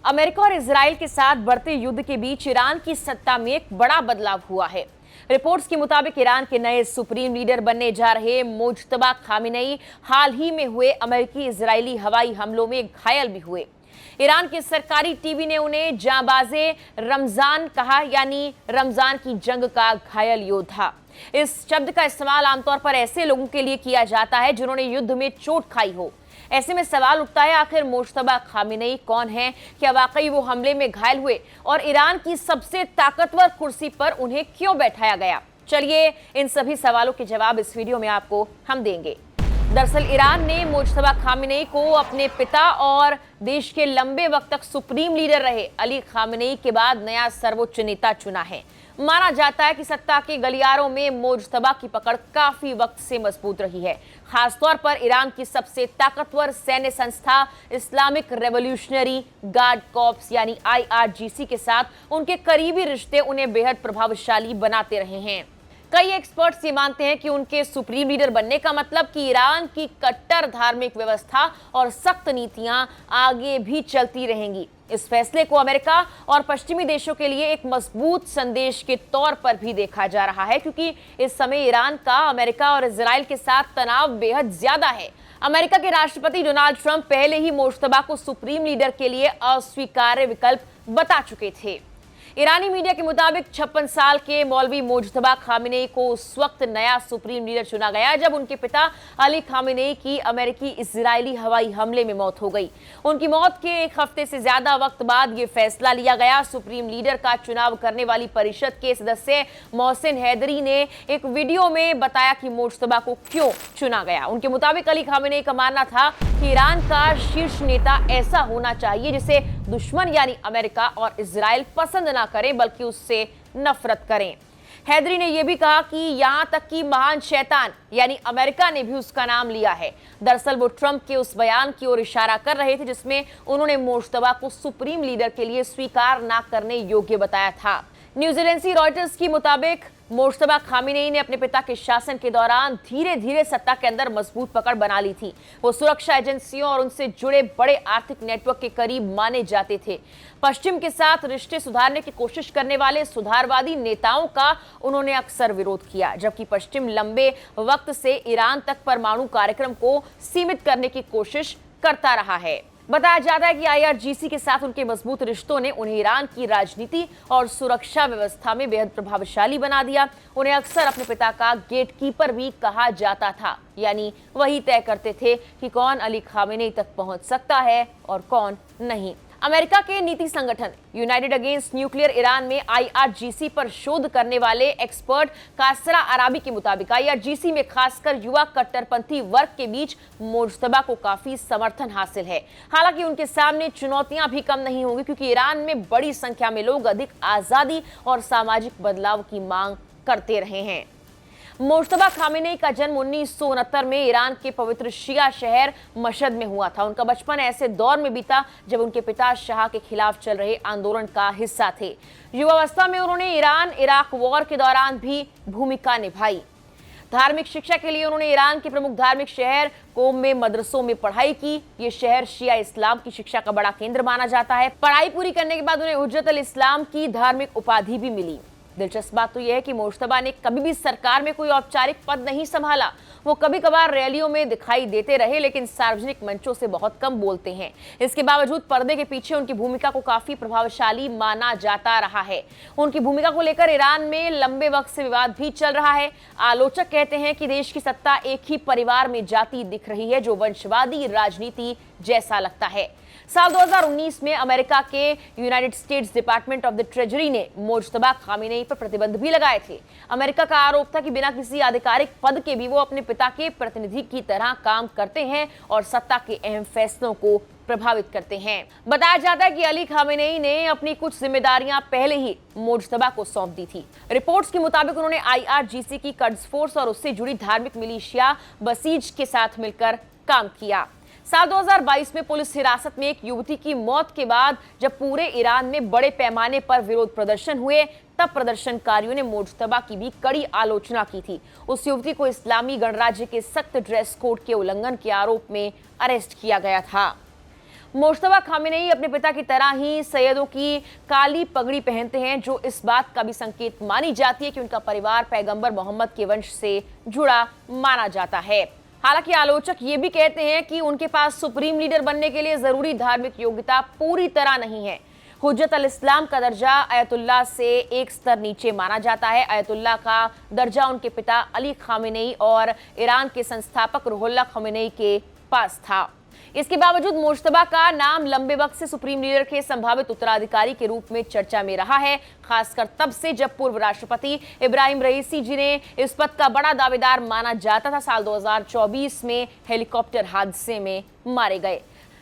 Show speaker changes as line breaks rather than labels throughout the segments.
America और Israel के साथ बढ़ते युद्ध के बीच ईरान की सत्ता में एक बड़ा बदलाव हुआ है। रिपोर्ट्स के मुताबिक ईरान के नए सुप्रीम लीडर बनने जा रहे मुज्तबा खामेनेई हाल ही में हुए अमेरिकी इजरायली हवाई हमलों में घायल भी हुए। ईरान के सरकारी टीवी ने उन्हें जांबाज़े रमजान कहा, यानी रमजान की जंग का घायल योद्धा। इस शब्द का इस्तेमाल आमतौर पर ऐसे लोगों के लिए किया जाता है जिन्होंने युद्ध में चोट खाई हो। ऐसे में सवाल उठता है, आखिर मुज्तबा खामेनेई कौन है? क्या वाकई वो हमले में घायल हुए और ईरान की सबसे ताकतवर कुर्सी पर उन्हें क्यों बैठाया गया? चलिए इन सभी सवालों के जवाब इस वीडियो में आपको हम देंगे। दरअसल ईरान ने मुज्तबा खामेनेई को अपने पिता और देश के लंबे वक्त तक सुप्रीम लीडर रहे अली खामेनेई के बाद नया सर्वोच्च नेता चुना है। माना जाता है कि सत्ता के गलियारों में मुज्तबा की पकड़ काफी वक्त से मजबूत रही है। खासतौर पर ईरान की सबसे ताकतवर सैन्य संस्था इस्लामिक रेवोल्यूशनरी गार्ड कॉर्प्स यानी IRGC के साथ उनके करीबी रिश्ते उन्हें बेहद प्रभावशाली बनाते रहे हैं। कई एक्सपर्ट्स ये मानते हैं कि उनके सुप्रीम लीडर बनने का मतलब कि ईरान की कट्टर धार्मिक व्यवस्था और सख्त नीतियां आगे भी चलती रहेंगी। इस फैसले को अमेरिका और पश्चिमी देशों के लिए एक मजबूत संदेश के तौर पर भी देखा जा रहा है, क्योंकि इस समय ईरान का अमेरिका और इजराइल के साथ तनाव बेहद ज्यादा है। अमेरिका के राष्ट्रपति डोनाल्ड ट्रंप पहले ही मुज्तबा को सुप्रीम लीडर के लिए अस्वीकार्य विकल्प बता चुके थे। ईरानी मीडिया के मुताबिक 56 साल के मौलवी मुज्तबा खामेनेई को उस वक्त नया सुप्रीम लीडर चुना गया जब उनके पिता अली खामेनेई की अमेरिकी इजरायली हवाई हमले में मौत हो गई। उनकी मौत के एक हफ्ते से ज्यादा वक्त बाद ये फैसला लिया गया। सुप्रीम लीडर का चुनाव करने वाली परिषद के सदस्य मोहसिन हैदरी ने एक वीडियो में बताया कि मुज्तबा को क्यों चुना गया। उनके मुताबिक अली खामेनेई का मानना था कि ईरान का शीर्ष नेता ऐसा होना चाहिए जिसे दुश्मन यानी अमेरिका और इजराइल पसंद ना करें बल्कि उससे नफरत करें। हैदरी ने यह भी कहा कि यहां तक कि महान शैतान यानी अमेरिका ने भी उसका नाम लिया है। दरअसल वो ट्रंप के उस बयान की ओर इशारा कर रहे थे जिसमें उन्होंने मुज्तबा को सुप्रीम लीडर के लिए स्वीकार ना करने योग्य बताया था। न्यूज एजेंसी रॉयटर्स के मुताबिक मुज्तबा खामेनेई ने अपने पिता के शासन के दौरान धीरे धीरे सत्ता के अंदर मजबूत पकड़ बना ली थी। वो सुरक्षा एजेंसियों और उनसे जुड़े बड़े आर्थिक नेटवर्क के करीब माने जाते थे। पश्चिम के साथ रिश्ते सुधारने की कोशिश करने वाले सुधारवादी नेताओं का उन्होंने अक्सर विरोध किया, जबकि पश्चिम लंबे वक्त से ईरान तक परमाणु कार्यक्रम को सीमित करने की कोशिश करता रहा है। बताया जाता है कि IRGC के साथ उनके मजबूत रिश्तों ने उन्हें ईरान की राजनीति और सुरक्षा व्यवस्था में बेहद प्रभावशाली बना दिया। उन्हें अक्सर अपने पिता का गेटकीपर भी कहा जाता था, यानी वही तय करते थे कि कौन अली खामेनेई तक पहुंच सकता है और कौन नहीं। अमेरिका के नीति संगठन यूनाइटेड अगेंस्ट न्यूक्लियर ईरान में IRGC पर शोध करने वाले एक्सपर्ट कासरा अराबी के मुताबिक IRGC में खासकर युवा कट्टरपंथी वर्ग के बीच मुज्तबा को काफी समर्थन हासिल है। हालांकि उनके सामने चुनौतियां भी कम नहीं होंगी, क्योंकि ईरान में बड़ी संख्या में लोग अधिक आजादी और सामाजिक बदलाव की मांग करते रहे हैं। मुज्तबा खामेनेई का जन्म 1969 में ईरान के पवित्र शिया शहर मशहद में हुआ था। उनका बचपन ऐसे दौर में बीता जब उनके पिता शाह के खिलाफ चल रहे आंदोलन का हिस्सा थे। युवावस्था में उन्होंने ईरान इराक वॉर के दौरान भी भूमिका निभाई। धार्मिक शिक्षा के लिए उन्होंने ईरान के प्रमुख धार्मिक शहर कोम में मदरसों में पढ़ाई की। ये शहर शिया इस्लाम की शिक्षा का बड़ा केंद्र माना जाता है। पढ़ाई पूरी करने के बाद उन्हें हुज्जत अल इस्लाम की धार्मिक उपाधि भी मिली। दिलचस्प बात तो यह है कि मुज्तबा ने कभी भी सरकार में कोई औपचारिक पद नहीं संभाला। वो कभी कभार रैलियों में दिखाई देते रहे, लेकिन सार्वजनिक मंचों से बहुत कम बोलते हैं। इसके बावजूद पर्दे के पीछे उनकी भूमिका को काफी प्रभावशाली माना जाता रहा है। उनकी भूमिका को लेकर ईरान में लंबे वक्त से विवाद भी चल रहा है। आलोचक कहते हैं कि देश की सत्ता एक ही परिवार में जाती दिख रही है, जो वंशवादी राजनीति जैसा लगता है। साल 2019 में अमेरिका के United states department of the treasury ने मुज्तबा खामेनेई पर प्रतिबंध भी लगाए थे। अमेरिका का आरोप था कि बिना किसी आधिकारिक पद के भी वो अपने पिता के प्रतिनिधि की तरह काम करते हैं और सत्ता के अहम फैसलों को प्रभावित करते हैं। बताया जाता है कि अली खामेनेई ने अपनी कुछ जिम्मेदारियां पहले ही मुज्तबा को सौंप दी थी। रिपोर्ट्स के मुताबिक उन्होंने IRGC की क्वाड्स फोर्स और उससे जुड़ी धार्मिक मिलिशिया बसीज के साथ मिलकर काम किया। साल 2022 में पुलिस हिरासत में एक युवती की मौत के बाद जब पूरे ईरान में बड़े पैमाने पर विरोध प्रदर्शन हुए, तब प्रदर्शनकारियों ने मुज्तबा की भी कड़ी आलोचना की थी। उस युवती को इस्लामी गणराज्य के सख्त ड्रेस कोड के उल्लंघन के आरोप में अरेस्ट किया गया था। मुश्तबा खामेनेई अपने पिता की तरह ही सैयदों की काली पगड़ी पहनते हैं, जो इस बात का भी संकेत मानी जाती है कि उनका परिवार पैगंबर मोहम्मद के वंश से जुड़ा माना जाता है। हालांकि आलोचक ये भी कहते हैं कि उनके पास सुप्रीम लीडर बनने के लिए जरूरी धार्मिक योग्यता पूरी तरह नहीं है। हुज्जत अल इस्लाम का दर्जा अयतुल्लाह से एक स्तर नीचे माना जाता है। अयतुल्लाह का दर्जा उनके पिता अली खामेनेई और ईरान के संस्थापक रुहुल्लाह खामेनेई के पास था। इसके बावजूद मुश्तबा का नाम लंबे वक्त से सुप्रीम लीडर के संभावित उत्तराधिकारी के रूप में चर्चा में रहा है, खासकर तब से जब पूर्व राष्ट्रपति इब्राहिम रईसी, जिन्हें इस पद का बड़ा दावेदार माना जाता था, साल 2024 में हेलीकॉप्टर हादसे में मारे गए।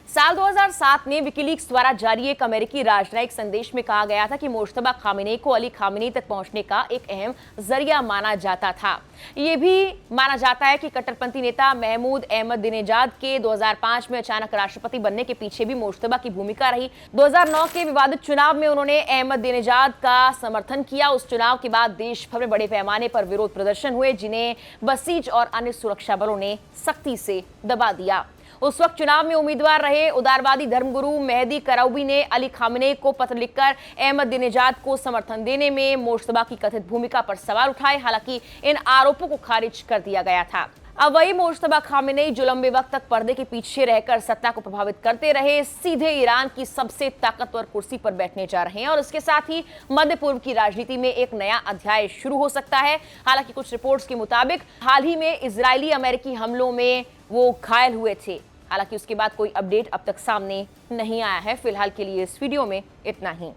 साल 2007 में विकीलीक्स द्वारा जारी एक अमेरिकी राजनयिक संदेश में कहा गया था कि मुश्तबा खामेनेई को अली खामेनेई तक पहुंचने का एक अहम जरिया माना जाता था। यह भी माना जाता है कि कट्टरपंथी नेता महमूद अहमदीनेजाद के 2005 में अचानक राष्ट्रपति बनने के पीछे भी मुश्तबा की भूमिका रही। 2009 के विवादित चुनाव में उन्होंने अहमदीनेजाद का समर्थन किया। उस चुनाव के बाद देश भर में बड़े पैमाने पर विरोध प्रदर्शन हुए, जिन्हें बसीज और अन्य सुरक्षा बलों ने सख्ती से दबा दिया। उस वक्त चुनाव में उम्मीदवार रहे उदारवादी धर्मगुरु मेहदी करौबी ने अली खामेनेई को पत्र लिखकर अहमदीनेजाद को समर्थन देने में मुश्तबा की कथित भूमिका पर सवाल उठाए। हालांकि इन आरोपों को खारिज कर दिया गया था। अब वही मुश्तबा खामेनेई, जो लंबे वक्त तक पर्दे के पीछे रहकर सत्ता को प्रभावित करते रहे, सीधे ईरान की सबसे ताकतवर कुर्सी पर बैठने जा रहे हैं और इसके साथ ही मध्य पूर्व की राजनीति में एक नया अध्याय शुरू हो सकता है। हालांकि कुछ रिपोर्ट्स के मुताबिक हाल ही में इजरायली अमेरिकी हमलों में वो घायल हुए थे। हालांकि उसके बाद कोई अपडेट अब तक सामने नहीं आया है। फिलहाल के लिए इस वीडियो में इतना ही।